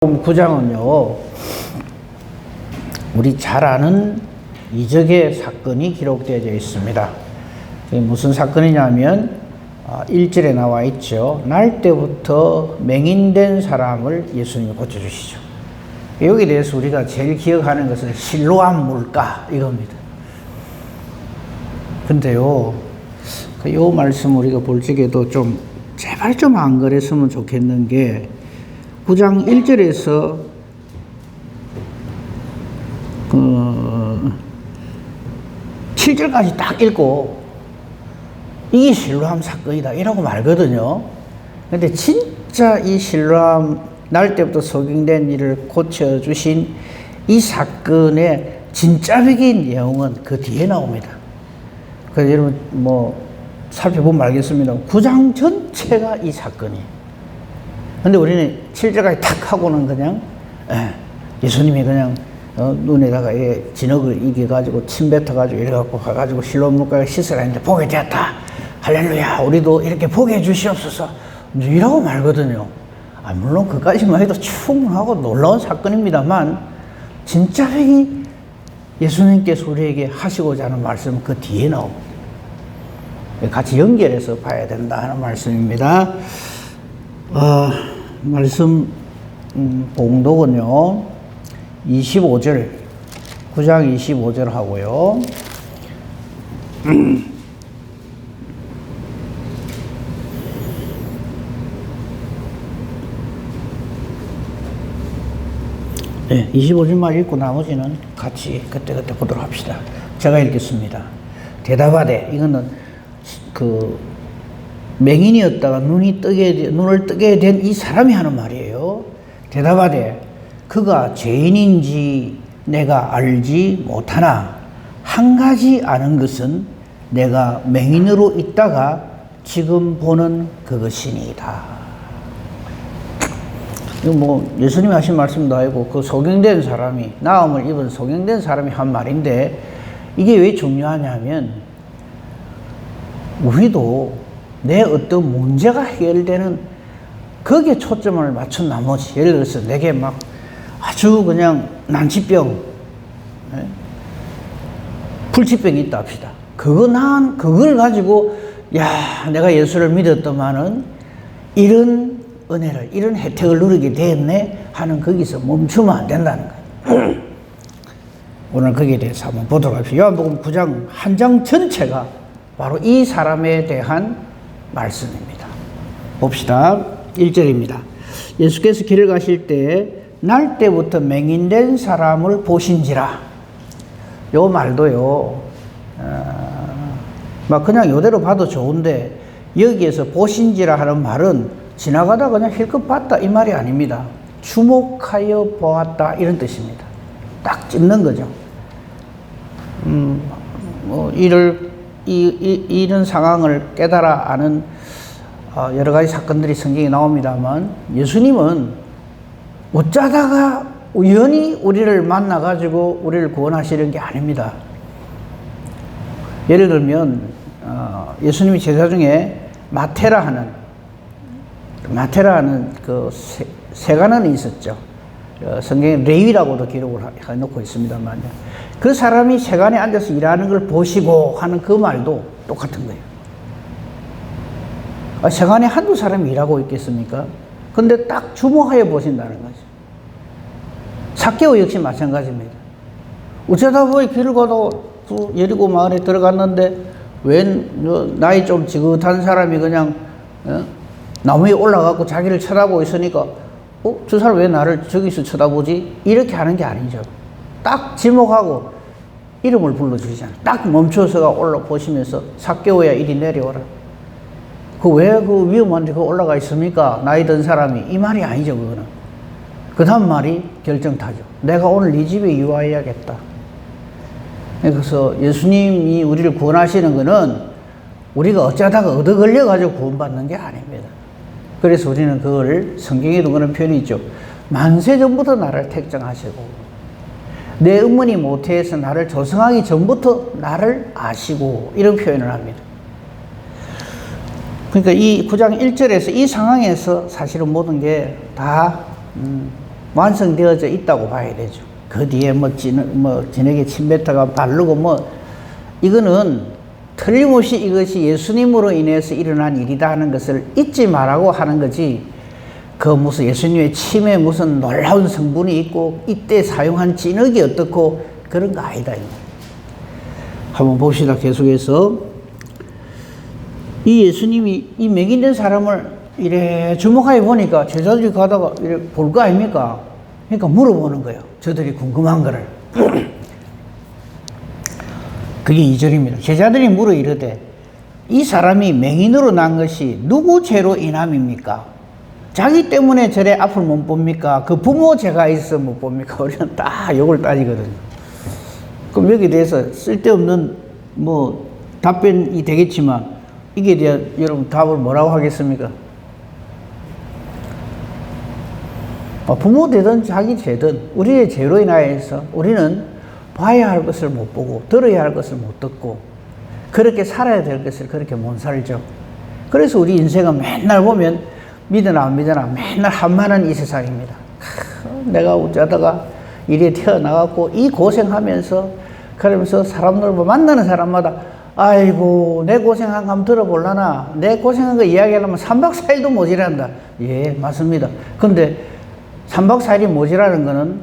9장은요, 우리 잘 아는 이적의 사건이 기록되어 있습니다. 무슨 사건이냐면 1절에 나와 있죠. 날 때부터 맹인된 사람을 예수님이 고쳐주시죠. 여기에 대해서 우리가 제일 기억하는 것은 실로암 물가 이겁니다. 근데요, 이 말씀 우리가 볼 적에도 좀 제발 좀 안 그랬으면 좋겠는 게 9장 1절에서 7절까지 딱 읽고 이게 실로암 사건이다 이라고 말거든요. 근데 진짜 이 실로암 날 때부터 소경된 일을 고쳐주신 이 사건의 진짜적인 내용은 그 뒤에 나옵니다. 그래서 여러분 살펴보면 알겠습니다. 9장 전체가 이 사건이에요. 근데 우리는 7절까지 탁 하고는 그냥 예수님이 그냥 눈에다가 진흙을 이겨가지고 침 뱉어가지고 이래갖고 가가지고 실로암 물가에 씻으라 했는데 보게 되었다. 할렐루야. 우리도 이렇게 보게 해주시옵소서. 이라고 말거든요. 물론 그까지만 해도 충분하고 놀라운 사건입니다만 진짜적인 예수님께서 우리에게 하시고자 하는 말씀은 그 뒤에 나옵니다. 같이 연결해서 봐야 된다 하는 말씀입니다. 말씀 봉독은요 25절 9장 25절 하고요 네, 25절만 읽고 나머지는 같이 그때그때 보도록 합시다. 제가 읽겠습니다. 대답하되, 이거는 맹인이었다가 눈을 뜨게 된 이 사람이 하는 말이에요. 대답하되, 그가 죄인인지 내가 알지 못하나 한 가지 아는 것은 내가 맹인으로 있다가 지금 보는 그것이니이다. 이거 예수님이 하신 말씀도 아니고 그 소경된 사람이, 나음을 입은 소경된 사람이 한 말인데, 이게 왜 중요하냐면 우리도 내 어떤 문제가 해결되는 거기에 초점을 맞춘 나머지, 예를 들어서 내게 막 아주 그냥 난치병, 불치병이 있다 합시다. 그걸 가지고 내가 예수를 믿었더만은 이런 은혜를, 이런 혜택을 누리게 되었네 하는 거기서 멈추면 안 된다는 거예요. 오늘 거기에 대해서 한번 보도록 합시다. 요한복음 9장 한 장 전체가 바로 이 사람에 대한 말씀입니다. 봅시다. 1절입니다. 예수께서 길을 가실 때 날 때부터 맹인된 사람을 보신지라. 요 말도요, 그냥 요대로 봐도 좋은데 여기에서 보신지라 하는 말은 지나가다 그냥 힐끗 봤다 이 말이 아닙니다. 주목하여 보았다 이런 뜻입니다. 딱 찝는 거죠. 이런 상황을 깨달아 아는 여러 가지 사건들이 성경에 나옵니다만, 예수님은 어쩌다가 우연히 우리를 만나가지고 우리를 구원하시는 게 아닙니다. 예를 들면 예수님이 제자 중에 마테라 하는 그 세간원이 있었죠. 성경에 레위라고도 기록을 해놓고 있습니다만, 그 사람이 세간에 앉아서 일하는 걸 보시고 하는 그 말도 똑같은 거예요. 세간에 한두 사람이 일하고 있겠습니까? 근데 딱 주목하여 보신다는 거죠. 삭개오 역시 마찬가지입니다. 어쩌다 보니 길을 가다가 여리고 마을에 들어갔는데 웬 나이 좀 지긋한 사람이 그냥 나무에 올라가고 자기를 쳐다보고 있으니까 저 사람 왜 나를 저기서 쳐다보지? 이렇게 하는 게 아니죠. 딱 지목하고 이름을 불러주시잖아요. 딱 멈춰서가 올라보시면서 삭개오야 이리 내려오라. 왜 그 위험한 데 올라가 있습니까? 나이 든 사람이. 이 말이 아니죠, 그거는. 그 다음 말이 결정타죠. 내가 오늘 네 집에 유하해야겠다. 그래서 예수님이 우리를 구원하시는 거는 우리가 어쩌다가 얻어 걸려가지고 구원받는 게 아닙니다. 그래서 우리는 그걸 성경에도 그런 표현이 있죠. 만세 전부터 나를 택정하시고 내 어머니 모태에서 나를 조성하기 전부터 나를 아시고 이런 표현을 합니다. 그러니까 이 9장 1절에서 이 상황에서 사실은 모든 게 다 완성되어져 있다고 봐야 되죠. 그 뒤에 진흙에 침뱉어가 바르고 이거는 틀림없이 이것이 예수님으로 인해서 일어난 일이다 하는 것을 잊지 말라고 하는 거지, 그 무슨 예수님의 침에 무슨 놀라운 성분이 있고 이때 사용한 진흙이 어떻고 그런 거 아니다. 한번 봅시다. 계속해서 이 예수님이 이 맹인된 사람을 이래 주목하여 보니까 제자들이 가다가 이래 볼 거 아닙니까? 그러니까 물어보는 거예요. 저들이 궁금한 거를. 그게 2절입니다. 제자들이 물어 이르되 이 사람이 맹인으로 난 것이 누구 죄로 인함입니까? 자기 때문에 저래 앞을 못 봅니까? 그 부모 죄가 있어 못 봅니까? 우리는 딱 요걸 따지거든요. 그럼 여기에 대해서 쓸데없는 답변이 되겠지만 이게 대한 여러분 답을 뭐라고 하겠습니까? 부모 되든 자기 죄든 우리의 죄로 인하여서 우리는 봐야 할 것을 못 보고 들어야 할 것을 못 듣고 그렇게 살아야 될 것을 그렇게 못 살죠. 그래서 우리 인생은 맨날 보면 믿으나 안 믿으나 맨날 한만한 이 세상입니다. 내가 어쩌다가 이래 태어나갖고 이 고생하면서 그러면서 사람들 만나는 사람마다 아이고 내 고생한 거 한번 들어볼라나, 내 고생한 거 이야기하려면 3박 4일도 모자란다. 예, 맞습니다. 근데 3박 4일이 모자라는 거는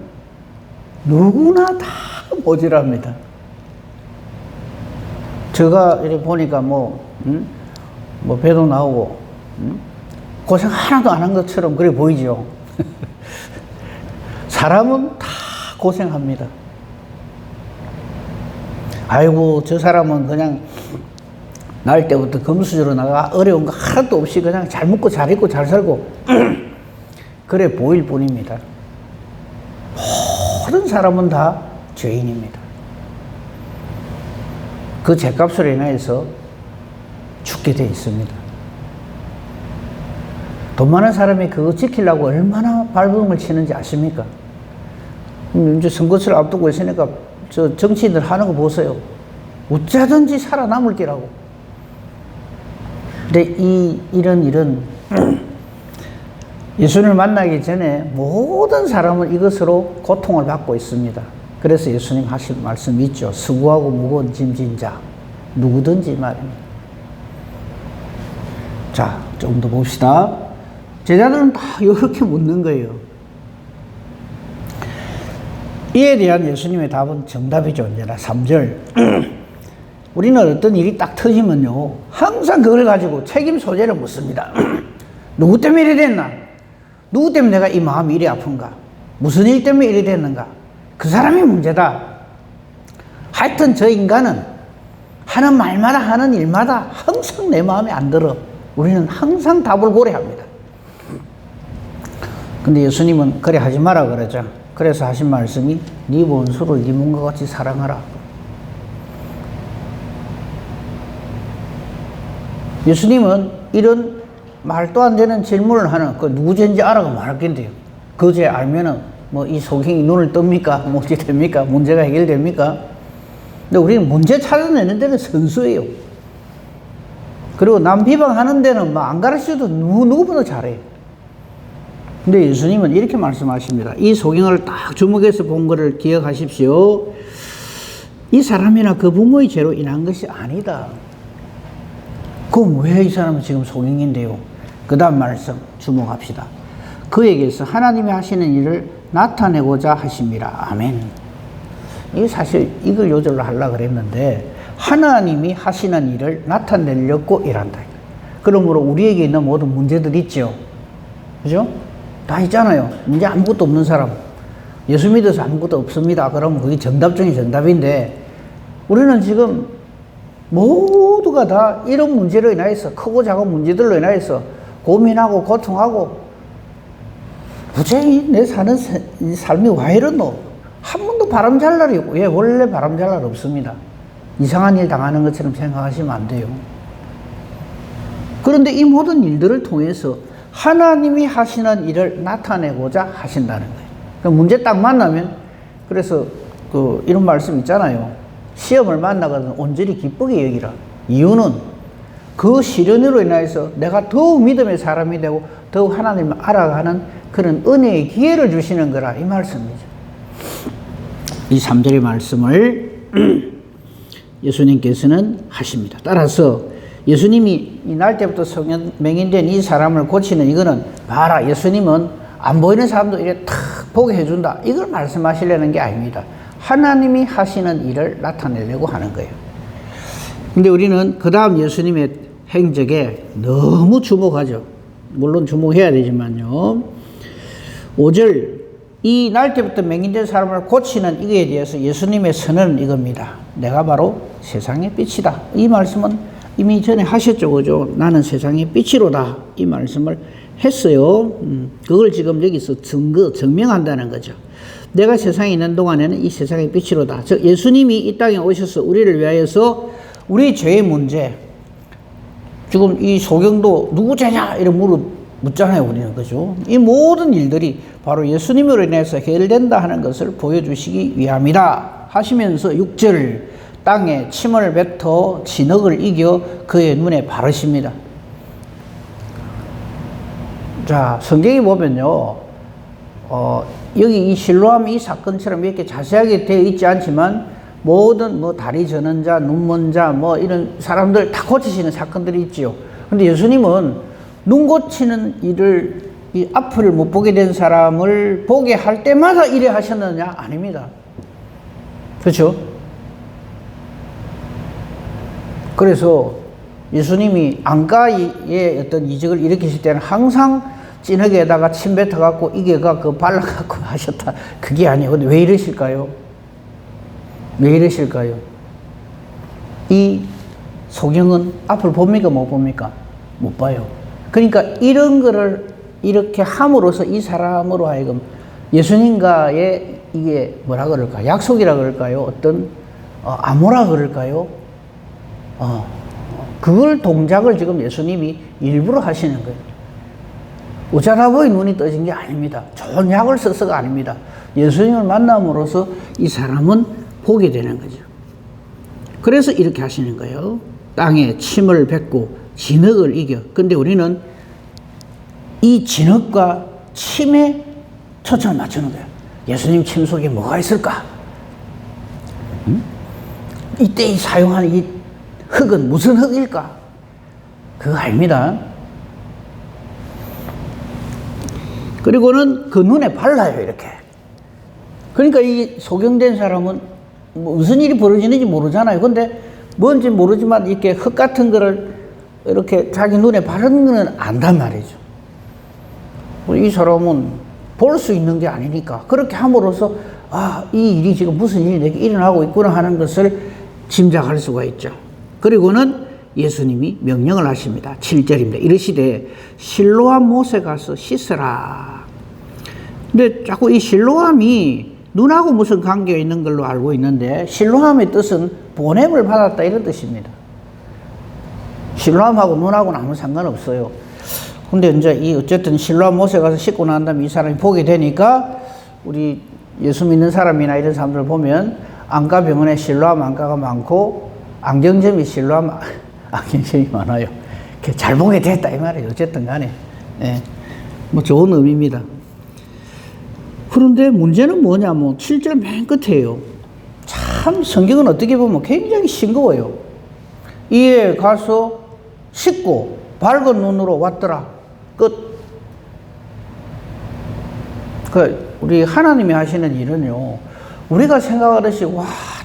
누구나 다 모자랍니다. 제가 이렇게 보니까 배도 나오고 고생 하나도 안 한 것처럼 그래 보이죠. 사람은 다 고생합니다. 아이고 저 사람은 그냥 날 때부터 금수저로 나가 어려운 거 하나도 없이 그냥 잘 먹고 잘 입고 잘 살고 그래 보일 뿐입니다. 모든 사람은 다 죄인입니다. 그 죄값으로 인해서 죽게 되어 있습니다. 돈 많은 사람이 그거 지키려고 얼마나 발버둥을 치는지 아십니까? 이제 선거를 앞두고 있으니까 저 정치인들 하는 거 보세요. 어쩌든지 살아남을 기라고. 근데 이런 일은 예수님을 만나기 전에 모든 사람은 이것으로 고통을 받고 있습니다. 그래서 예수님 하신 말씀이 있죠. 수고하고 무거운 짐진 자 누구든지 말입니다. 자, 좀 더 봅시다. 제자들은 다 이렇게 묻는 거예요. 이에 대한 예수님의 답은 정답이죠. 언제나 3절. 우리는 어떤 일이 딱 터지면요 항상 그걸 가지고 책임 소재를 묻습니다. 누구 때문에 이래 됐나? 누구 때문에 내가 이 마음이 이래 아픈가? 무슨 일 때문에 이래 됐는가? 그 사람이 문제다. 하여튼 저 인간은 하는 말마다 하는 일마다 항상 내 마음에 안 들어. 우리는 항상 답을 고려합니다. 근데 예수님은 그래 하지 마라 그러죠. 그래서 하신 말씀이 네 원수를 네 몸과 같이 사랑하라. 예수님은 이런 말도 안 되는 질문을 하는 그 누구 죄인지 알아가 말할 텐데요. 그 죄 알면은 이 소경이 눈을 뜹니까? 어찌 됩니까? 문제가 해결됩니까? 근데 우리는 문제 찾아내는 데는 선수예요. 그리고 남 비방하는 데는 안 가르쳐도 누구보다 잘해요. 근데 예수님은 이렇게 말씀하십니다. 이 소경을 딱 주목해서 본 것을 기억하십시오. 이 사람이나 그 부모의 죄로 인한 것이 아니다. 그럼 왜 이 사람은 지금 소경인데요? 그 다음 말씀 주목합시다. 그에게서 하나님이 하시는 일을 나타내고자 하심이라. 아멘. 이게 사실 이걸 요절로 하려고 그랬는데 하나님이 하시는 일을 나타내려고 일한다. 그러므로 우리에게 있는 모든 문제들 있죠. 그죠? 다 있잖아요. 문제 아무것도 없는 사람. 예수 믿어서 아무것도 없습니다. 그러면 그게 정답 중에 정답인데 우리는 지금 모두가 다 이런 문제로 인하여서 크고 작은 문제들로 인하여서 고민하고 고통하고 도대체 내 사는 삶이 왜 이러노? 한 번도 바람 잘 날이 없고, 원래 바람 잘 날 없습니다. 이상한 일 당하는 것처럼 생각하시면 안 돼요. 그런데 이 모든 일들을 통해서 하나님이 하시는 일을 나타내고자 하신다는 거예요. 그러니까 문제 딱 만나면, 그래서 이런 말씀 있잖아요. 시험을 만나거든 온전히 기쁘게 여기라. 이유는 그 시련으로 인해서 내가 더욱 믿음의 사람이 되고 더욱 하나님을 알아가는 그런 은혜의 기회를 주시는 거라 이 말씀이죠. 이 3절의 말씀을 예수님께서는 하십니다. 따라서 예수님이 이 날 때부터 성령 맹인된 이 사람을 고치는 이거는 봐라, 예수님은 안 보이는 사람도 이렇게 탁 보게 해준다, 이걸 말씀하시려는 게 아닙니다. 하나님이 하시는 일을 나타내려고 하는 거예요. 근데 우리는 그 다음 예수님의 행적에 너무 주목하죠. 물론 주목해야 되지만요. 5절, 이 날 때부터 맹인된 사람을 고치는 이거에 대해서 예수님의 선언은 이겁니다. 내가 바로 세상의 빛이다. 이 말씀은 이미 전에 하셨죠, 그죠? 나는 세상의 빛이로다. 이 말씀을 했어요. 그걸 지금 여기서 증명한다는 거죠. 내가 세상에 있는 동안에는 이 세상의 빛이로다. 즉, 예수님이 이 땅에 오셔서 우리를 위하여서 우리 죄의 문제, 지금 이 소경도 누구 죄냐? 이런 묻잖아요, 우리는. 그죠? 이 모든 일들이 바로 예수님으로 인해서 해결된다 하는 것을 보여주시기 위함이다 하시면서 6절, 땅에 침을 뱉어 진흙을 이겨 그의 눈에 바르십니다. 자, 성경에 보면요, 여기 이 실로암 이 사건처럼 이렇게 자세하게 되어 있지 않지만 모든 다리 저는 자, 눈 먼 자, 이런 사람들 다 고치시는 사건들이 있지요. 근데 예수님은 눈 고치는 일을, 이 앞을 못 보게 된 사람을 보게 할 때마다 이래 하셨느냐? 아닙니다. 그렇죠? 그래서 예수님이 안가의 어떤 이적을 일으키실 때는 항상 진흙에다가 침 뱉어갖고 이게가 발라갖고 하셨다. 그게 아니에요. 근데 왜 이러실까요? 왜 이러실까요? 이 소경은 앞을 봅니까? 못 봅니까? 못 봐요. 그러니까 이런 거를 이렇게 함으로써 이 사람으로 하여금 예수님과의 이게 뭐라 그럴까? 약속이라 그럴까요? 어떤 암호라 그럴까요? 그걸 동작을 지금 예수님이 일부러 하시는 거예요. 우자라보이 눈이 떠진 게 아닙니다. 좋은 약을 써서가 아닙니다. 예수님을 만남으로써 이 사람은 보게 되는 거죠. 그래서 이렇게 하시는 거예요. 땅에 침을 뱉고 진흙을 이겨. 근데 우리는 이 진흙과 침에 초점을 맞추는 거예요. 예수님 침 속에 뭐가 있을까? 이때 사용하는 이 흙은 무슨 흙일까? 그거 아닙니다. 그리고는 그 눈에 발라요, 이렇게. 그러니까 이 소경된 사람은 무슨 일이 벌어지는지 모르잖아요. 근데 뭔지 모르지만 이렇게 흙 같은 거를 이렇게 자기 눈에 바르는 거는 안단 말이죠. 이 사람은 볼 수 있는 게 아니니까 그렇게 함으로써 이 일이 지금 무슨 일이 내게 일어나고 있구나 하는 것을 짐작할 수가 있죠. 그리고는 예수님이 명령을 하십니다. 7절입니다. 이르시되 실로암 못에 가서 씻으라. 근데 자꾸 이 실로암이 눈하고 무슨 관계가 있는 걸로 알고 있는데, 실로암의 뜻은 보냄을 받았다 이런 뜻입니다. 실로암하고 눈하고는 아무 상관없어요. 근데 이제 어쨌든 실로암 못에 가서 씻고 난 다음에 이 사람이 보게 되니까, 우리 예수 믿는 사람이나 이런 사람들 보면 안과 병원에 실로암 안과가 많고 안경점이 실로암 안경점이 많아요. 잘 보게 됐다 이 말이에요. 어쨌든 간에 좋은 의미입니다. 그런데 문제는 뭐냐면 7절 맨 끝에요. 참 성경은 어떻게 보면 굉장히 싱거워요. 이에 가서 씻고 밝은 눈으로 왔더라. 끝. 우리 하나님이 하시는 일은요, 우리가 생각하듯이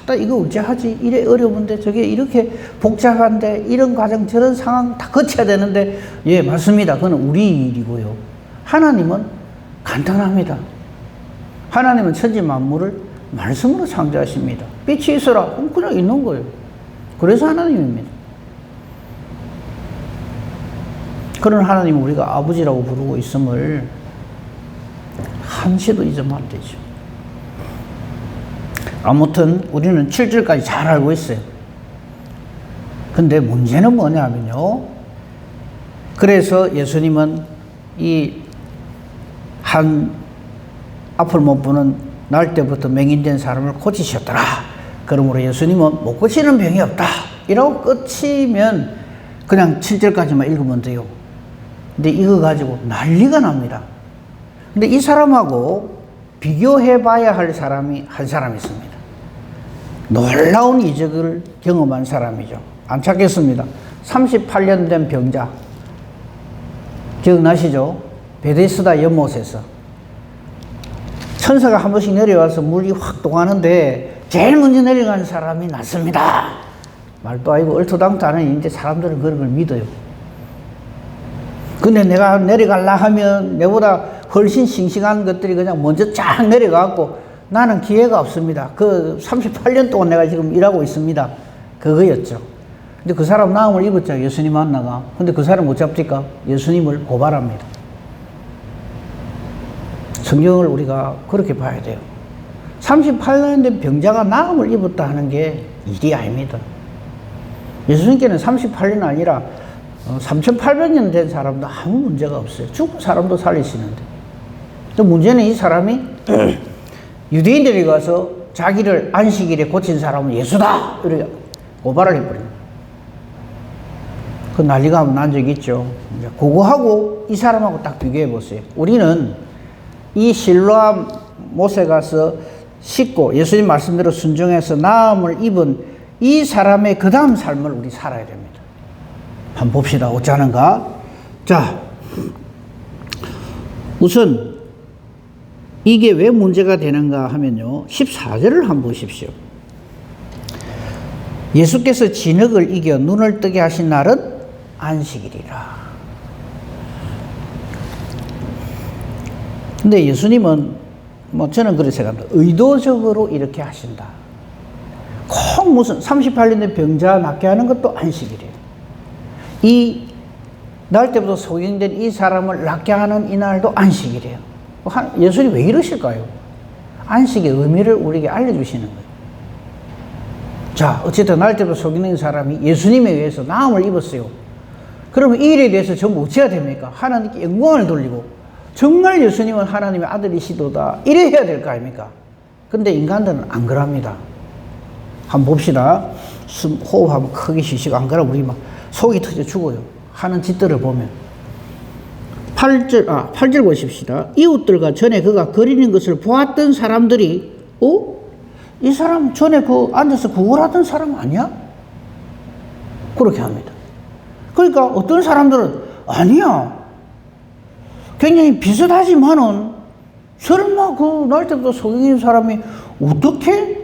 딱 이거 어째 하지? 이래 어려운데 저게 이렇게 복잡한데 이런 과정 저런 상황 다 거쳐야 되는데, 예, 맞습니다. 그건 우리 일이고요. 하나님은 간단합니다. 하나님은 천지 만물을 말씀으로 창조하십니다. 빛이 있어라. 그냥 있는 거예요. 그래서 하나님입니다. 그런 하나님을 우리가 아버지라고 부르고 있음을 한시도 잊으면 안 되죠. 아무튼 우리는 7절까지 잘 알고 있어요. 근데 문제는 뭐냐면요, 그래서 예수님은 이 앞을 못 보는 날 때부터 맹인된 사람을 고치셨더라. 그러므로 예수님은 못 고치는 병이 없다 이라고 끝이면 그냥 7절까지만 읽으면 돼요. 근데 이거 가지고 난리가 납니다. 근데 이 사람하고 비교해 봐야 할 사람이 한 사람 있습니다. 놀라운 이적을 경험한 사람이죠. 안 찾겠습니다. 38년 된 병자. 기억나시죠? 베데스다 연못에서. 천사가 한 번씩 내려와서 물이 확 동하는데 제일 먼저 내려간 사람이 낫습니다. 말도 아니고 얼토당토 않은 이제 사람들은 그런 걸 믿어요. 근데 내가 내려갈라 하면 내보다 훨씬 싱싱한 것들이 그냥 먼저 쫙 내려가고 나는 기회가 없습니다. 그 38년 동안 내가 지금 일하고 있습니다. 그거였죠. 근데 그 사람 나음을 입었죠. 예수님 만나가. 근데 그 사람 못 잡니까? 예수님을 고발합니다. 성경을 우리가 그렇게 봐야 돼요. 38년 된 병자가 나음을 입었다 하는 게 일이 아닙니다. 예수님께는 38년 아니라 3800년 된 사람도 아무 문제가 없어요. 죽은 사람도 살리시는데. 또 문제는 이 사람이 유대인들이 가서 자기를 안식일에 고친 사람은 예수다! 이렇게 고발을 해버립니다. 그 난리가 난 적이 있죠. 그거하고 이 사람하고 딱 비교해 보세요. 우리는 이 실로암 못에 가서 씻고 예수님 말씀대로 순종해서 나음을 입은 이 사람의 그 다음 삶을 우리 살아야 됩니다. 한번 봅시다. 어쩌는가? 자, 우선 이게 왜 문제가 되는가 하면요. 14절을 한번 보십시오. 예수께서 진흙을 이겨 눈을 뜨게 하신 날은 안식일이라. 근데 예수님은 저는 그렇게 생각합니다. 의도적으로 이렇게 하신다. 꼭 무슨 38년 된 병자 낫게 하는 것도 안식일이에요. 이 날 때부터 소경된 이 사람을 낫게 하는 이 날도 안식일이에요. 예수님 왜 이러실까요? 안식의 의미를 우리에게 알려주시는 거예요. 자, 어쨌든 날 때부터 소경된 사람이 예수님에 의해서 나음을 입었어요. 그러면 이 일에 대해서 전부 어찌해야 됩니까? 하나님께 영광을 돌리고 정말 예수님은 하나님의 아들이시도다 이래 해야 될 거 아닙니까? 근데 인간들은 안 그럽니다. 한번 봅시다. 호흡 한번 크게 쉬시고 안 그러면 우리 막 속이 터져 죽어요. 하는 짓들을 보면. 8절 보십시다. 이웃들과 전에 그가 거리는 것을 보았던 사람들이 이 사람 전에 그 앉아서 구걸하던 사람 아니야? 그렇게 합니다. 그러니까 어떤 사람들은 아니야. 굉장히 비슷하지만은 설마 그 날 때부터 소경인 사람이 어떻게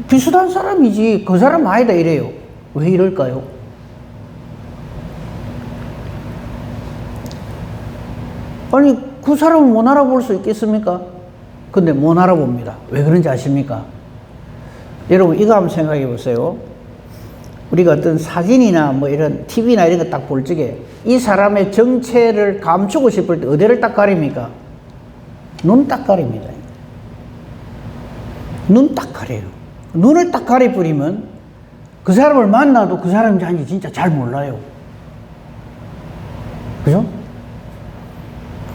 비슷한 사람이지 그 사람 아니다 이래요. 왜 이럴까요? 아니 그 사람을 못 알아볼 수 있겠습니까? 근데 못 알아봅니다. 왜 그런지 아십니까? 여러분 이거 한번 생각해 보세요. 우리가 어떤 사진이나 뭐 이런 TV나 이런 거 딱 볼 적에 이 사람의 정체를 감추고 싶을 때 어디를 딱 가립니까? 눈 딱 가립니다. 눈 딱 가려요. 눈을 딱 가려버리면 그 사람을 만나도 그 사람인지 아닌지 진짜 잘 몰라요. 그죠?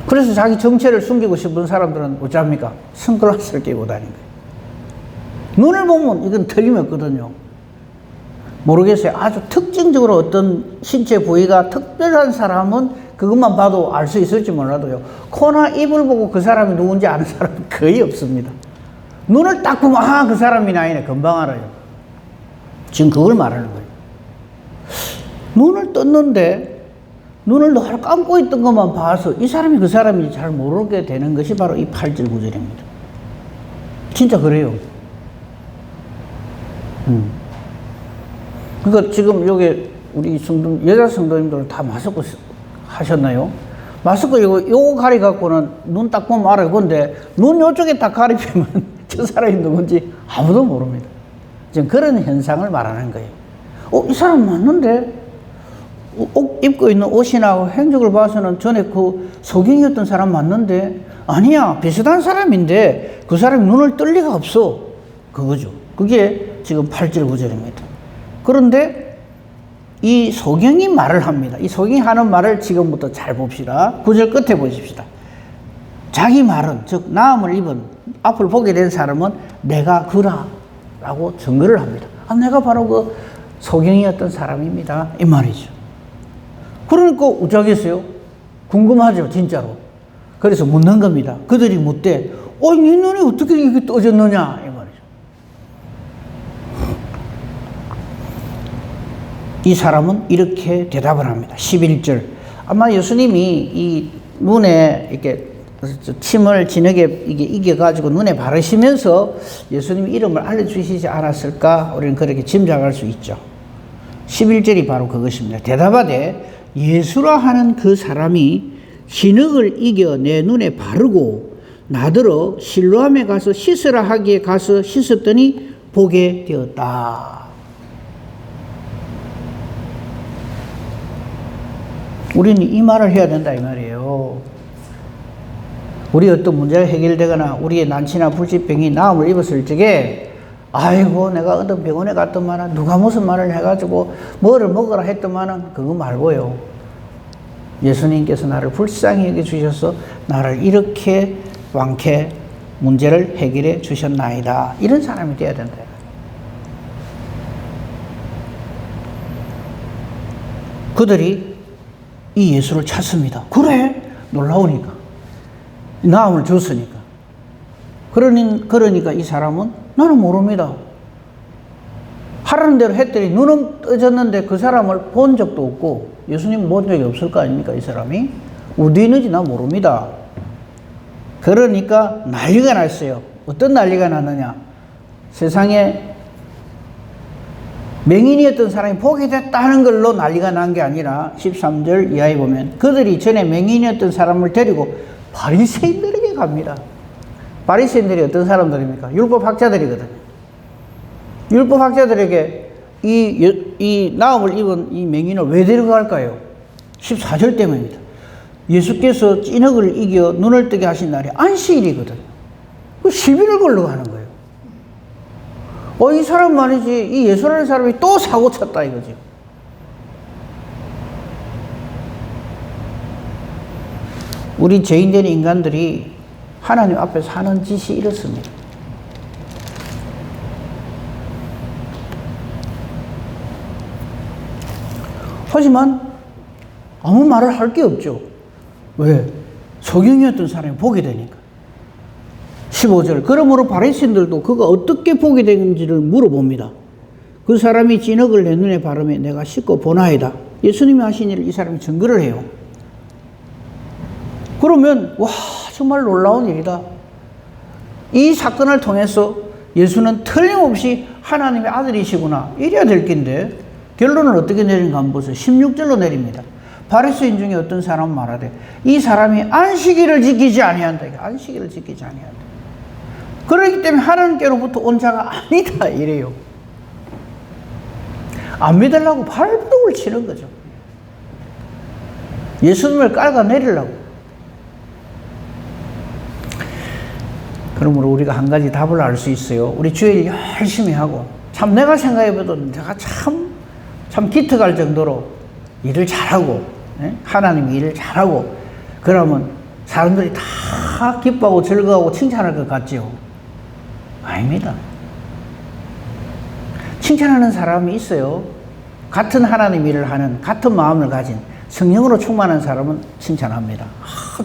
그래서 자기 정체를 숨기고 싶은 사람들은 어찌합니까? 선글라스를 끼고 다니는 거예요. 눈을 보면 이건 틀림없거든요. 모르겠어요. 아주 특징적으로 어떤 신체 부위가 특별한 사람은 그것만 봐도 알 수 있을지 몰라도요. 코나 입을 보고 그 사람이 누군지 아는 사람은 거의 없습니다. 눈을 딱 보면 그 사람이 아니네. 금방 알아요. 지금 그걸 말하는 거예요. 눈을 떴는데 눈을 늘 감고 있던 것만 봐서 이 사람이 그 사람인지 잘 모르게 되는 것이 바로 이 8절 9절입니다. 진짜 그래요. 그러니까 지금 여기 우리 여자 성도님들은 다 마스크 하셨나요? 마스크 요거 가려갖고는 눈 딱 보면 알아요. 근데 눈 요쪽에 딱 가리면 저 사람이 누군지 아무도 모릅니다. 지금 그런 현상을 말하는 거예요. 이 사람 맞는데? 옷 입고 있는 옷이나 행적을 봐서는 전에 그 소경이었던 사람 맞는데 아니야 비슷한 사람인데 그 사람이 눈을 뜰 리가 없어. 그거죠. 그게 지금 8절 9절입니다. 그런데 이 소경이 말을 합니다. 이 소경이 하는 말을 지금부터 잘 봅시다. 9절 끝에 보십시다. 자기 말은 즉 나음을 입은 앞을 보게 된 사람은 내가 그라 라고 증거를 합니다. 내가 바로 그 소경이었던 사람입니다. 이 말이죠. 그러니까 어쩌겠어요? 궁금하죠, 진짜로. 그래서 묻는 겁니다. 그들이 묻되, 네 눈이 어떻게 이렇게 떠졌느냐? 이 말이죠. 이 사람은 이렇게 대답을 합니다. 11절. 아마 예수님이 이 눈에 이렇게 침을 진하게 이겨가지고 눈에 바르시면서 예수님이 이름을 알려주시지 않았을까? 우리는 그렇게 짐작할 수 있죠. 11절이 바로 그것입니다. 대답하되 예수라 하는 그 사람이 진흙을 이겨 내 눈에 바르고 나더러 실로암에 가서 씻으라 하기에 가서 씻었더니 보게 되었다. 우리는 이 말을 해야 된다 이 말이에요. 우리 어떤 문제가 해결되거나 우리의 난치나 불치병이 나음을 입었을 적에 아이고 내가 어떤 병원에 갔더만은 누가 무슨 말을 해가지고 뭐를 먹으라 했더만은 그거 말고요. 예수님께서 나를 불쌍히 여겨주셔서 나를 이렇게 완쾌 문제를 해결해 주셨나이다. 이런 사람이 되어야 된다. 그들이 이 예수를 찾습니다. 그래? 놀라우니까. 나음을 줬으니까. 그러니까 이 사람은 나는 모릅니다. 하라는 대로 했더니 눈은 떠졌는데 그 사람을 본 적도 없고 예수님 본 적이 없을 거 아닙니까? 이 사람이. 어디 있는지 나 모릅니다. 그러니까 난리가 났어요. 어떤 난리가 났느냐. 세상에 맹인이었던 사람이 보게 됐다는 걸로 난리가 난 게 아니라 13절 이하에 보면 그들이 전에 맹인이었던 사람을 데리고 바리새인들에게 갑니다. 바리새인들이 어떤 사람들입니까? 율법학자들이거든요. 율법학자들에게 이 나음을 입은 이 맹인을 왜 데려갈까요? 14절 때문입니다. 예수께서 찐흙을 이겨 눈을 뜨게 하신 날이 안식일이거든요. 그 시비를 걸러 가는 거예요. 이 사람 말이지, 이 예수라는 사람이 또 사고 쳤다 이거지. 우리 죄인된 인간들이 하나님 앞에서 하는 짓이 이렇습니다. 하지만 아무 말을 할 게 없죠. 왜? 소경이었던 사람이 보게 되니까. 15절. 그러므로 바리새인들도 그가 어떻게 보게 되는지를 물어봅니다. 그 사람이 진흙을 내 눈에 바르며 내가 씻고 보나이다. 예수님이 하신 일을 이 사람이 증거를 해요. 그러면 와 정말 놀라운 일이다. 이 사건을 통해서 예수는 틀림없이 하나님의 아들이시구나 이래야 될 낀데 결론을 어떻게 내린가 한번 보세요. 16절로 내립니다. 바리새인 중에 어떤 사람은 말하되 이 사람이 안식일을 지키지 아니한다. 안식일을 지키지 아니한다. 그렇기 때문에 하나님께로부터 온 자가 아니다 이래요. 안 믿으려고 발버둥을 치는 거죠. 예수님을 깔아내리려고. 그러므로 우리가 한 가지 답을 알 수 있어요. 우리 주일 열심히 하고 참 내가 생각해봐도 내가 참 기특할 정도로 일을 잘하고 하나님 일을 잘하고 그러면 사람들이 다 기뻐하고 즐거워하고 칭찬할 것 같죠? 아닙니다. 칭찬하는 사람이 있어요. 같은 하나님 일을 하는 같은 마음을 가진 성령으로 충만한 사람은 칭찬합니다.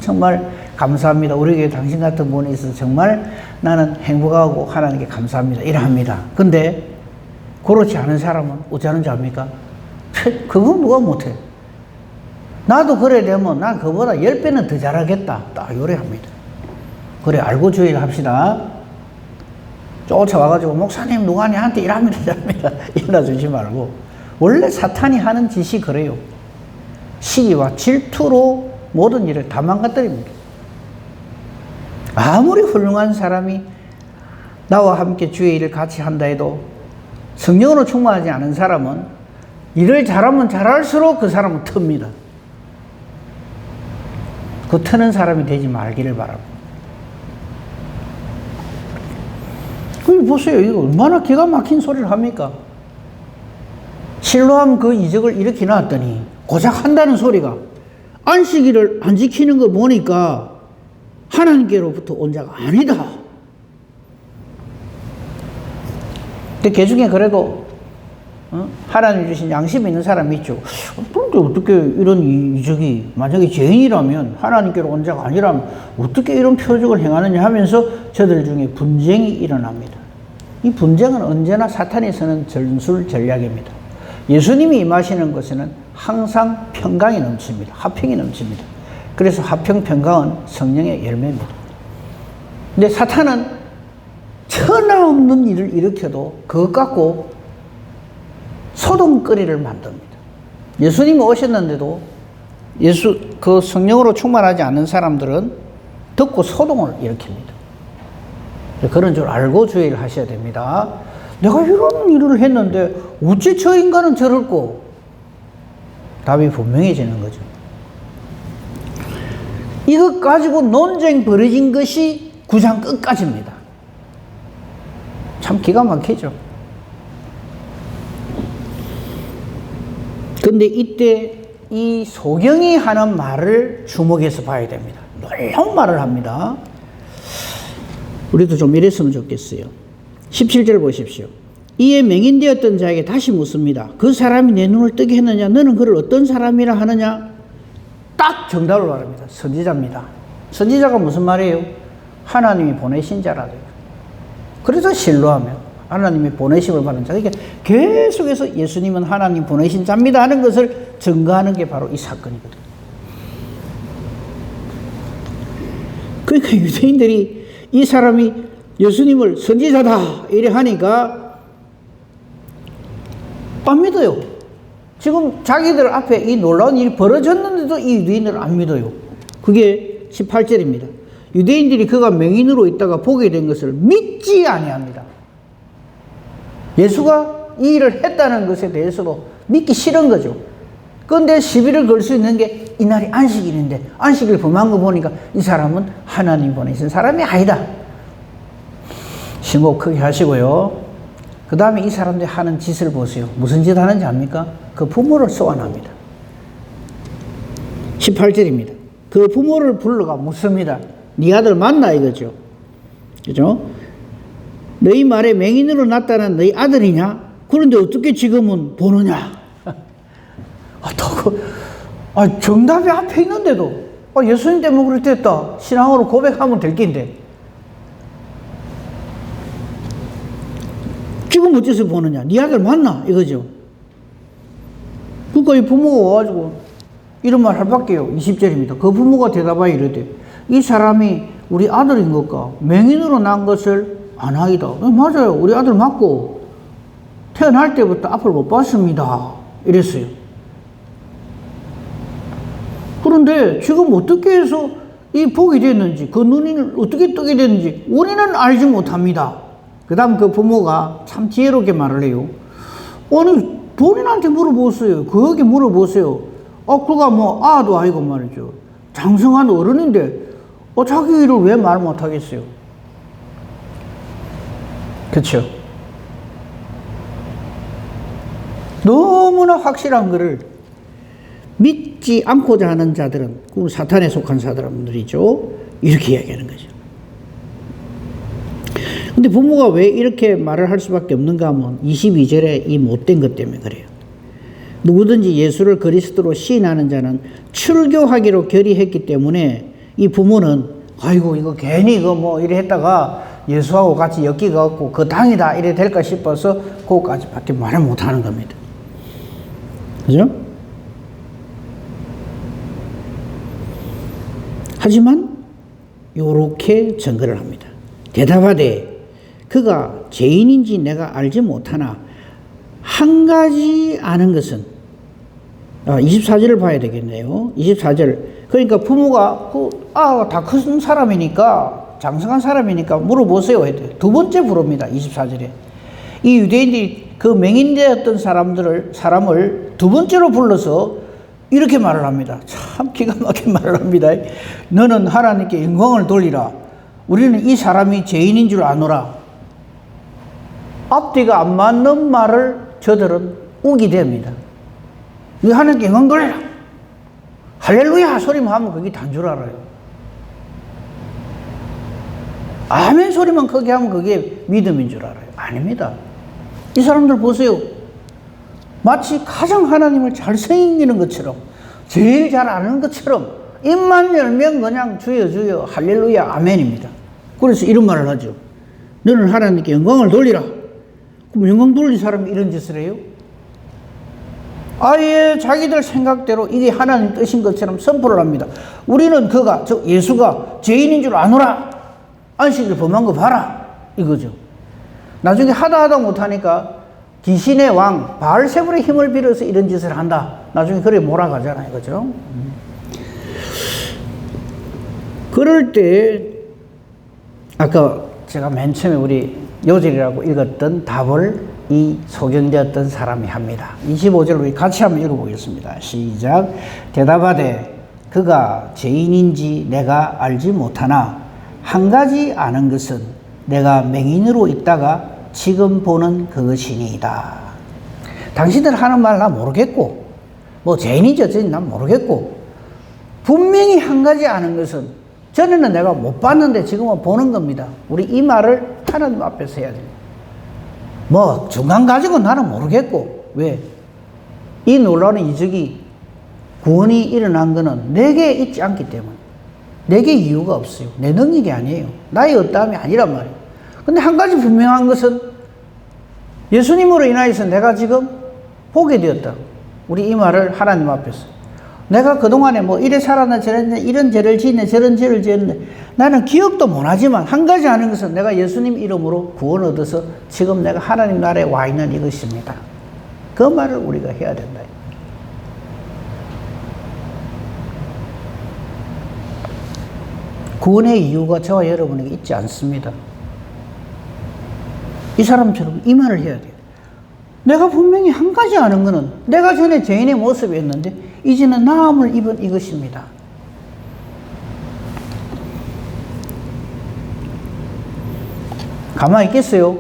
정말 감사합니다. 우리 교회 당신 같은 분이 있어서 정말 나는 행복하고 하나님께 감사합니다. 이러합니다. 근데 그렇지 않은 사람은 어찌하는지 압니까? 그건 누가 못해. 나도 그래 되면 난 그보다 10배는 더 잘하겠다. 딱 요래합니다. 그래 알고 주의를 합시다. 쫓아와가지고 목사님 누가 나한테 일합니다. 일어나주지 말고 원래 사탄이 하는 짓이 그래요. 시기와 질투로 모든 일을 다 망가뜨립니다. 아무리 훌륭한 사람이 나와 함께 주의 일을 같이 한다 해도 성령으로 충만하지 않은 사람은 일을 잘하면 잘할수록 그 사람은 틉니다. 그 트는 사람이 되지 말기를 바랍니다. 보세요. 이거 얼마나 기가 막힌 소리를 합니까? 실로암 그 이적을 이렇게 놨더니 고작 한다는 소리가 안식일을 안 지키는 거 보니까 하나님께로부터 온 자가 아니다. 근데 그 중에 그래도 하나님 주신 양심이 있는 사람이 있죠. 그런데 어떻게 이런 이적이, 만약에 죄인이라면, 하나님께로 온 자가 아니라면 어떻게 이런 표적을 행하느냐 하면서 저들 중에 분쟁이 일어납니다. 이 분쟁은 언제나 사탄이 쓰는 전술 전략입니다. 예수님이 임하시는 곳에는 항상 평강이 넘칩니다. 화평이 넘칩니다. 그래서 화평, 평강은 성령의 열매입니다. 근데 사탄은 천하 없는 일을 일으켜도 그것 갖고 소동거리를 만듭니다. 예수님이 오셨는데도 그 성령으로 충만하지 않은 사람들은 듣고 소동을 일으킵니다. 그런 줄 알고 주의를 하셔야 됩니다. 내가 이런 일을 했는데 어찌 저 인간은 저럴꼬? 답이 분명해지는 거죠. 이것 가지고 논쟁 벌어진 것이 9장 끝까지입니다. 참 기가 막히죠. 근데 이때 이 소경이 하는 말을 주목해서 봐야 됩니다. 놀라운 말을 합니다. 우리도 좀 이랬으면 좋겠어요. 17절 보십시오. 이에 맹인되었던 자에게 다시 묻습니다. 그 사람이 내 눈을 뜨게 했느냐? 너는 그를 어떤 사람이라 하느냐? 딱 정답을 말합니다. 선지자입니다. 선지자가 무슨 말이에요? 하나님이 보내신 자라고요. 그래서 신뢰하며 하나님이 보내심을 받은 자. 그러니까 계속해서 예수님은 하나님 보내신 자입니다 하는 것을 증거하는 게 바로 이 사건이거든요. 그러니까 유대인들이 이 사람이 예수님을 선지자다 이래 하니까 안 믿어요. 지금 자기들 앞에 이 놀라운 일이 벌어졌는데도 이 유대인들을 안 믿어요. 그게 18절입니다. 유대인들이 그가 맹인으로 있다가 보게 된 것을 믿지 아니합니다. 예수가 이 일을 했다는 것에 대해서도 믿기 싫은 거죠. 그런데 시비를 걸 수 있는 게 이날이 안식일인데 안식일 범한 거 보니까 이 사람은 하나님 보내신 사람이 아니다. 심호흡 크게 하시고요. 그 다음에 이 사람들이 하는 짓을 보세요. 무슨 짓 하는지 압니까? 그 부모를 소환합니다. 18절입니다. 그 부모를 불러가 묻습니다. 네 아들 맞나 이거죠. 그죠? 너희 말에 맹인으로 났다는 너희 아들이냐? 그런데 어떻게 지금은 보느냐? 정답이 앞에 있는데도 예수님 때문에 그랬댔다. 신앙으로 고백하면 될 낀데 지금 어째서 보느냐? 네 아들 맞나? 이거죠. 그러니까 이 부모가 와가지고 이런 말 할 밖에요. 20절입니다. 그 부모가 대답하여 이르되 이 사람이 우리 아들인 것과 맹인으로 난 것을 아나이다. 맞아요. 우리 아들 맞고 태어날 때부터 앞을 못 봤습니다. 이랬어요. 그런데 지금 어떻게 해서 이 복이 됐는지, 그 눈이 어떻게 뜨게 됐는지 우리는 알지 못합니다. 그 다음 그 부모가 참 지혜롭게 말을 해요. 아니, 본인한테 물어보세요. 그에게 물어보세요. 그가 뭐 아도 아니고 말이죠. 장성한 어른인데 자기 일을 왜 말 못하겠어요? 그렇죠? 너무나 확실한 것을 믿지 않고자 하는 자들은 그 사탄에 속한 사람들이죠. 이렇게 이야기하는 거죠. 근데 부모가 왜 이렇게 말을 할 수밖에 없는가 하면 22절에 이 못된 것 때문에 그래요. 누구든지 예수를 그리스도로 시인하는 자는 출교하기로 결의했기 때문에 이 부모는 아이고 이거 괜히 이거 뭐 이래 했다가 예수하고 같이 엮기가 없고 그 당이다 이래 될까 싶어서 그거까지밖에 말을 못하는 겁니다. 그죠? 하지만 요렇게 증거를 합니다. 대답하되 그가 죄인인지 내가 알지 못하나 한 가지 아는 것은 24절을 봐야 되겠네요. 24절. 그러니까 부모가 다 큰 사람이니까 장성한 사람이니까 물어보세요 했대요. 두 번째 부릅니다. 24절에. 이 유대인들이 그 맹인되었던 사람을 두 번째로 불러서 이렇게 말을 합니다. 참 기가 막힌 말을 합니다. 너는 하나님께 영광을 돌리라. 우리는 이 사람이 죄인인 줄 아노라. 앞뒤가 안 맞는 말을 저들은 우기댑니다. 이 하나님께 영광 돌리라. 할렐루야 소리만 하면 그게 단 줄 알아요. 아멘 소리만 크게 하면 그게 믿음인 줄 알아요. 아닙니다. 이 사람들 보세요. 마치 가장 하나님을 잘 섬기는 것처럼, 제일 잘 아는 것처럼, 입만 열면 그냥 주여 주여 할렐루야 아멘입니다. 그래서 이런 말을 하죠. 너는 하나님께 영광을 돌리라. 그럼 영광 돌린 사람이 이런 짓을 해요? 아예 자기들 생각대로 이게 하나님 뜻인 것처럼 선포를 합니다. 우리는 저 예수가 죄인인 줄 아노라. 안식일 범한 거 봐라. 이거죠. 나중에 하다 못하니까 귀신의 왕 바알세불의 힘을 빌어서 이런 짓을 한다. 나중에 그래 몰아가잖아요. 그죠? 그럴 때 아까 제가 맨 처음에 우리 요절이라고 읽었던 답을 이 소경되었던 사람이 합니다. 25절 우리 같이 한번 읽어보겠습니다. 시작. 대답하되 그가 죄인인지 내가 알지 못하나 한 가지 아는 것은 내가 맹인으로 있다가 지금 보는 그것이니이다. 당신들 하는 말 나 모르겠고 뭐 죄인인지 어쩐지 난 모르겠고 분명히 한 가지 아는 것은 전에는 내가 못 봤는데 지금은 보는 겁니다. 우리 이 말을 하나님 앞에서 해야 됩니다. 뭐 중간 가지고는 나는 모르겠고 왜? 이 놀라운 이적이 구원이 일어난 것은 내게 있지 않기 때문에 내게 이유가 없어요. 내 능력이 아니에요. 나의 어떠함이 아니란 말이에요. 근데 한 가지 분명한 것은 예수님으로 인하여서 내가 지금 보게 되었다. 우리 이 말을 하나님 앞에서 내가 그동안에 뭐 이래 살았나 저랬나 이런 죄를 지었네 저런 죄를 지었네 나는 기억도 못하지만 한 가지 아는 것은 내가 예수님 이름으로 구원 얻어서 지금 내가 하나님 나라에 와 있는 이것입니다. 그 말을 우리가 해야 된다. 구원의 이유가 저와 여러분에게 있지 않습니다. 이 사람처럼 이 말을 해야 돼요. 내가 분명히 한 가지 아는 것은 내가 전에 죄인의 모습이었는데 이제는 나음을 입은 이것입니다. 가만히 있겠어요?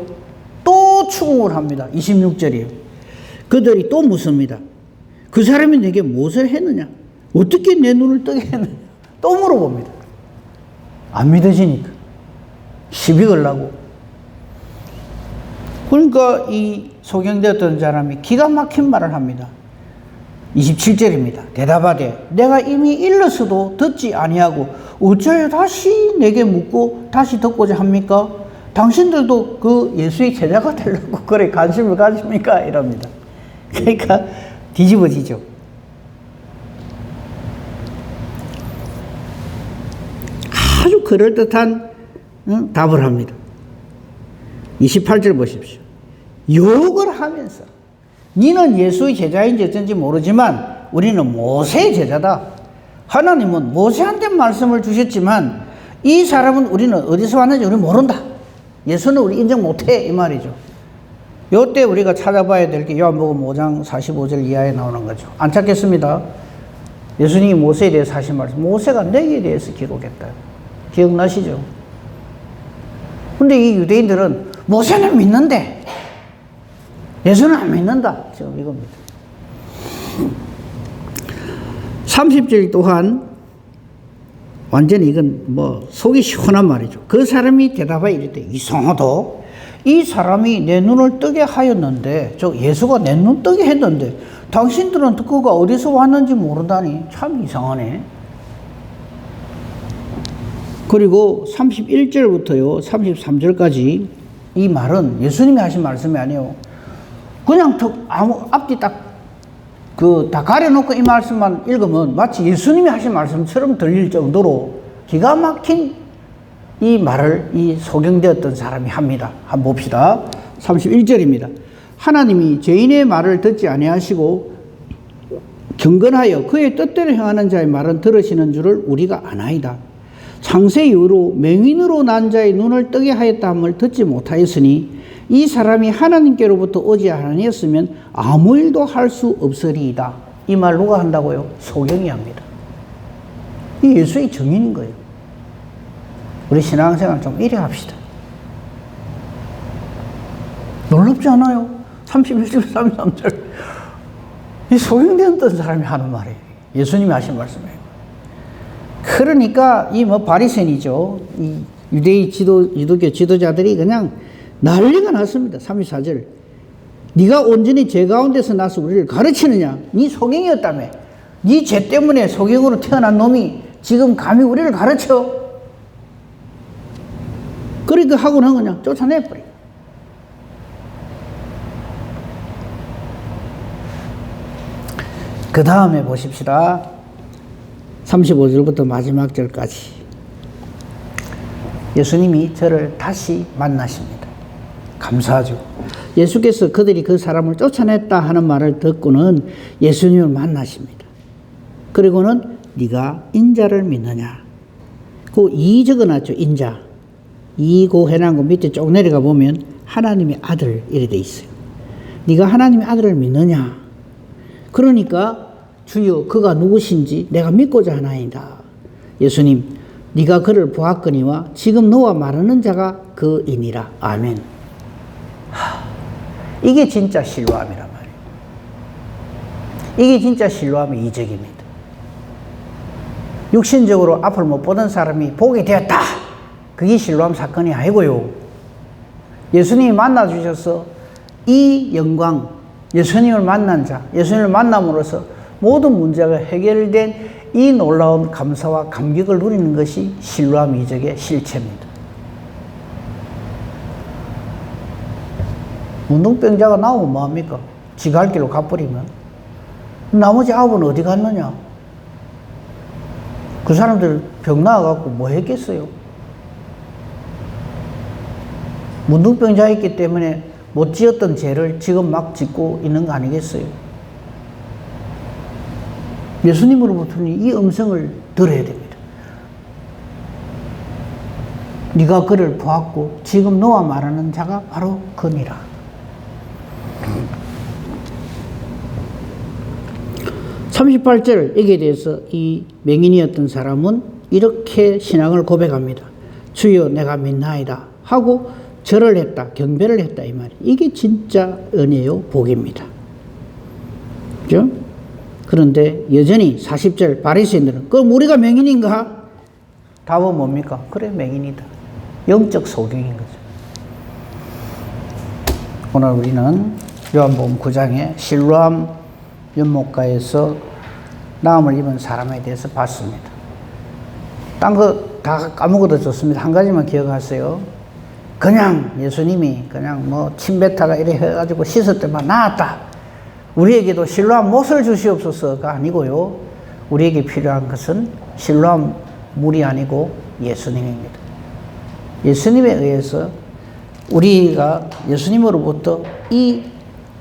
또 추궁을 합니다. 26절이에요. 그들이 또 묻습니다. 그 사람이 내게 무엇을 했느냐? 어떻게 내 눈을 뜨게 했느냐? 또 물어봅니다. 안 믿어지니까. 시비 걸라고. 그러니까 이 소경되었던 사람이 기가 막힌 말을 합니다. 27절입니다. 대답하되 내가 이미 일러서도 듣지 아니하고 어찌하여 다시 내게 묻고 다시 듣고자 합니까? 당신들도 그 예수의 제자가 되려고 그래 관심을 가집니까? 이럽니다. 그러니까 뒤집어지죠. 아주 그럴듯한 답을 합니다. 28절 보십시오. 욕을 하면서 니는 예수의 제자인지 어쩐지 모르지만 우리는 모세의 제자다. 하나님은 모세한테 말씀을 주셨지만 이 사람은 우리는 어디서 왔는지 우리 모른다. 예수는 우리 인정 못해 이 말이죠. 이때 우리가 찾아봐야 될 게 요한복음 5장 45절 이하에 나오는 거죠. 안 찾겠습니다. 예수님이 모세에 대해서 하신 말씀. 모세가 내게 대해서 기록했다. 기억나시죠? 근데 이 유대인들은 모세는 믿는데 예수는 안 믿는다. 지금 이겁니다. 30절 또한 완전히 이건 뭐 속이 시원한 말이죠. 그 사람이 대답하여 이르되 이상하다. 이 사람이 내 눈을 뜨게 하였는데 저 예수가 내 눈 뜨게 했는데 당신들은 그가 어디서 왔는지 모른다니 참 이상하네. 그리고 31절부터요 33절까지 이 말은 예수님이 하신 말씀이 아니에요. 그냥 아무 앞뒤 다 가려놓고 이 말씀만 읽으면 마치 예수님이 하신 말씀처럼 들릴 정도로 기가 막힌 이 말을 이 소경되었던 사람이 합니다. 한번 봅시다. 31절입니다. 하나님이 죄인의 말을 듣지 아니하시고 경건하여 그의 뜻대로 행하는 자의 말은 들으시는 줄을 우리가 아나이다. 창세 이후로 맹인으로 난 자의 눈을 뜨게 하였다함을 듣지 못하였으니 이 사람이 하나님께로부터 오지 아니었으면 아무 일도 할 수 없으리이다. 이 말 누가 한다고요? 소경이 합니다. 이 예수의 증인인 거예요. 우리 신앙생활 좀 이래 합시다. 놀랍지 않아요? 31절, 33절. 이 소경되었던 사람이 하는 말이에요. 예수님이 하신 말씀이에요. 그러니까 이 바리새인이죠. 이 유대의 유도교 지도자들이 그냥 난리가 났습니다. 34절. 네가 온전히 죄 가운데서 나서 우리를 가르치느냐? 네 소경이었다며. 네 죄 때문에 소경으로 태어난 놈이 지금 감히 우리를 가르쳐? 그러니까 하고는 그냥 쫓아내버려. 그 다음에 보십시다. 35절부터 마지막 절까지. 예수님이 저를 다시 만나십니다. 감사하죠. 예수께서 그들이 그 사람을 쫓아냈다 하는 말을 듣고는 예수님을 만나십니다. 그리고는 네가 인자를 믿느냐. 그 이 적어놨죠. 인자. 이고 해놓은 거 밑에 쭉 내려가 보면 하나님의 아들 이래 돼 있어요. 네가 하나님의 아들을 믿느냐. 그러니까 주여 그가 누구신지 내가 믿고자 하나이다. 예수님 네가 그를 보았거니와 지금 너와 말하는 자가 그이니라. 아멘. 이게 진짜 신뢰함이란 말이에요. 이게 진짜 신뢰함의 이적입니다. 육신적으로 앞을 못 보던 사람이 보게 되었다. 그게 신뢰함 사건이 아니고요. 예수님이 만나주셔서 이 영광, 예수님을 만난 자, 예수님을 만남으로써 모든 문제가 해결된 이 놀라운 감사와 감격을 누리는 것이 신뢰함 이적의 실체입니다. 문둥병자가 나오면 뭐합니까? 지 갈 길로 가버리면 나머지 9은 어디 갔느냐? 그 사람들 병 나와갖고 뭐 했겠어요? 문둥병자였기 때문에 못 지었던 죄를 지금 막 짓고 있는 거 아니겠어요? 예수님으로부터는 이 음성을 들어야 됩니다. 네가 그를 보았고 지금 너와 말하는 자가 바로 그니라. 38절 여기에 대해서 이 맹인이었던 사람은 이렇게 신앙을 고백합니다. 주여 내가 믿나이다 하고 절을 했다. 경배를 했다 이 말이에요. 이게 진짜 은혜요 복입니다. 그죠? 그런데 여전히 40절 바리새인들은 그럼 우리가 맹인인가? 답은 뭡니까? 그래 맹인이다. 영적 소경인 거죠. 오늘 우리는 요한복음 9장의 실로암 연못가에서 나음을 입은 사람에 대해서 봤습니다. 딴 거 다 까먹어도 좋습니다. 한 가지만 기억하세요. 그냥 예수님이 그냥 뭐 침뱉다가 이래 해가지고 씻을 때만 나았다. 우리에게도 실로암 못을 주시옵소서가 아니고요. 우리에게 필요한 것은 실로암 물이 아니고 예수님입니다. 예수님에 의해서 우리가 예수님으로부터 이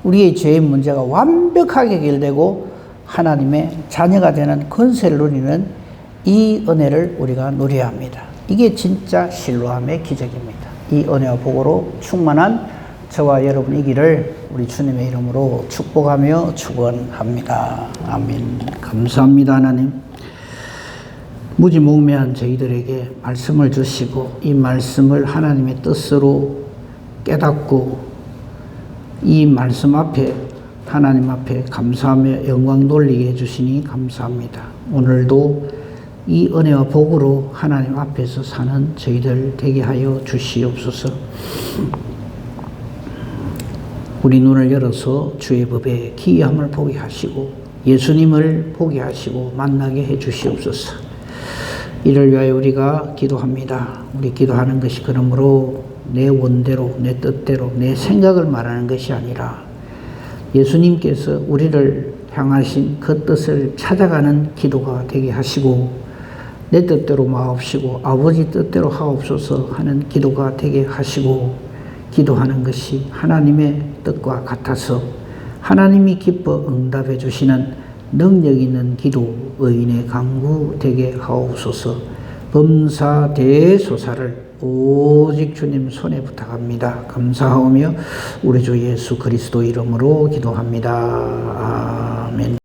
우리의 죄의 문제가 완벽하게 해결되고 하나님의 자녀가 되는 권세를 누리는 이 은혜를 우리가 누려야 합니다. 이게 진짜 신뢰함의 기적입니다. 이 은혜와 복으로 충만한 저와 여러분이기를 우리 주님의 이름으로 축복하며 축원합니다. 아멘. 감사합니다 하나님. 무지몽매한 저희들에게 말씀을 주시고 이 말씀을 하나님의 뜻으로 깨닫고 이 말씀 앞에 하나님 앞에 감사하며 영광 돌리게 해주시니 감사합니다. 오늘도 이 은혜와 복으로 하나님 앞에서 사는 저희들 되게 하여 주시옵소서. 우리 눈을 열어서 주의 법에 기이함을 보게 하시고 예수님을 보게 하시고 만나게 해 주시옵소서. 이를 위하여 우리가 기도합니다. 우리 기도하는 것이 그러므로 내 원대로 내 뜻대로 내 생각을 말하는 것이 아니라 예수님께서 우리를 향하신 그 뜻을 찾아가는 기도가 되게 하시고 내 뜻대로 마옵시고 아버지 뜻대로 하옵소서 하는 기도가 되게 하시고 기도하는 것이 하나님의 뜻과 같아서 하나님이 기뻐 응답해 주시는 능력 있는 기도 의인의 강구 되게 하옵소서. 범사 대소사를 오직 주님 손에 부탁합니다. 감사하며 우리 주 예수 그리스도 이름으로 기도합니다. 아멘.